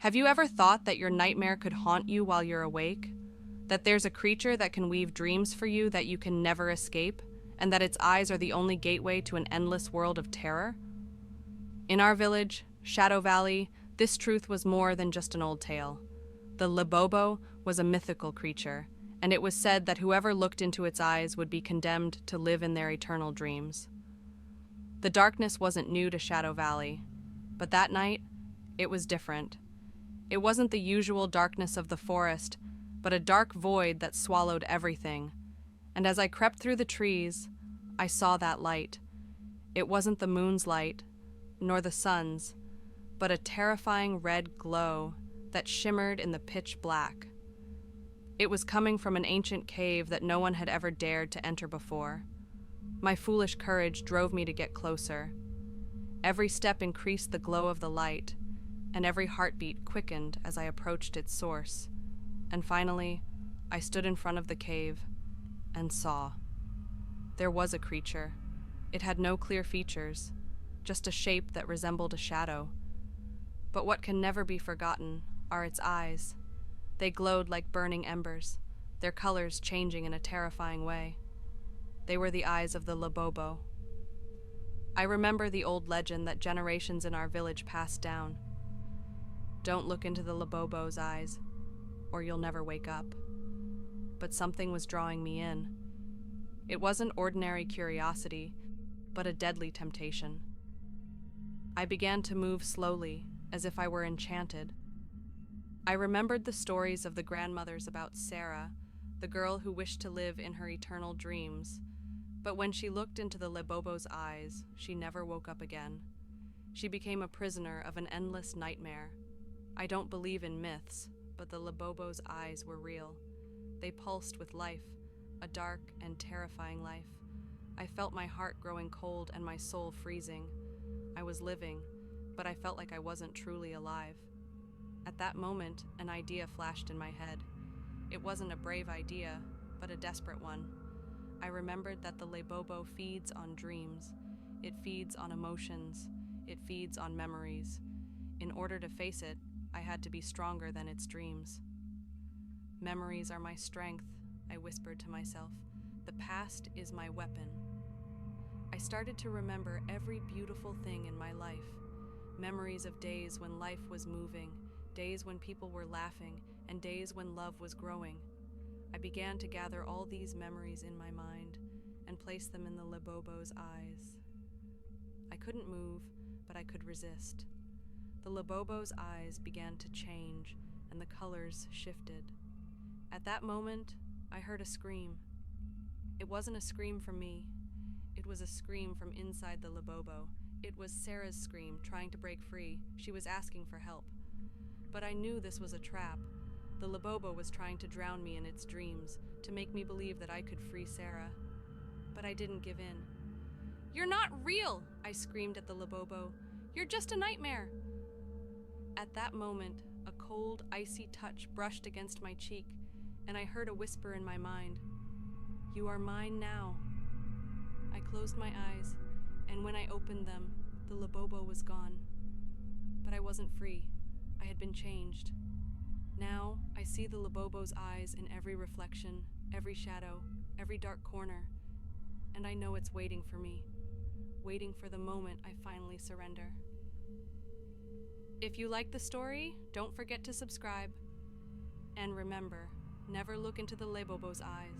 Have you ever thought that your nightmare could haunt you while you're awake? That there's a creature that can weave dreams for you that you can never escape, and that its eyes are the only gateway to an endless world of terror? In our village, Shadowvalley, this truth was more than just an old tale. The Lebobo was a mythical creature, and it was said that whoever looked into its eyes would be condemned to live in their eternal dreams. The darkness wasn't new to Shadowvalley, but that night, it was different. It wasn't the usual darkness of the forest, but a dark void that swallowed everything. And as I crept through the trees, I saw that light. It wasn't the moon's light, nor the sun's, but a terrifying red glow that shimmered in the pitch black. It was coming from an ancient cave that no one had ever dared to enter before. My foolish courage drove me to get closer. Every step increased the glow of the light, and every heartbeat quickened as I approached its source. And finally, I stood in front of the cave and saw. There was a creature. It had no clear features, just a shape that resembled a shadow. But what can never be forgotten are its eyes. They glowed like burning embers, their colors changing in a terrifying way. They were the eyes of the Lebobo. I remember the old legend that generations in our village passed down. Don't look into the Lebobo's eyes, or you'll never wake up. But something was drawing me in. It wasn't ordinary curiosity, but a deadly temptation. I began to move slowly, as if I were enchanted. I remembered the stories of the grandmothers about Sarah, the girl who wished to live in her eternal dreams. But when she looked into the Lebobo's eyes, she never woke up again. She became a prisoner of an endless nightmare. I don't believe in myths, but the Lebobo's eyes were real. They pulsed with life, a dark and terrifying life. I felt my heart growing cold and my soul freezing. I was living, but I felt like I wasn't truly alive. At that moment, an idea flashed in my head. It wasn't a brave idea, but a desperate one. I remembered that the Lebobo feeds on dreams. It feeds on emotions. It feeds on memories. In order to face it, I had to be stronger than its dreams. Memories are my strength, I whispered to myself. The past is my weapon. I started to remember every beautiful thing in my life. Memories of days when life was moving, days when people were laughing, and days when love was growing. I began to gather all these memories in my mind and place them in the Lebobo's eyes. I couldn't move, but I could resist. The Lebobo's eyes began to change, and the colors shifted. At that moment, I heard a scream. It wasn't a scream from me. It was a scream from inside the Lebobo. It was Sarah's scream, trying to break free. She was asking for help. But I knew this was a trap. The Lebobo was trying to drown me in its dreams, to make me believe that I could free Sarah. But I didn't give in. "You're not real!" I screamed at the Lebobo. "You're just a nightmare!" At that moment, a cold, icy touch brushed against my cheek, and I heard a whisper in my mind. "You are mine now." I closed my eyes, and when I opened them, the Lebobo was gone. But I wasn't free. I had been changed. Now, I see the Lebobo's eyes in every reflection, every shadow, every dark corner, and I know it's waiting for me, waiting for the moment I finally surrender. If you like the story, don't forget to subscribe. And remember, never look into the Lebobo's eyes.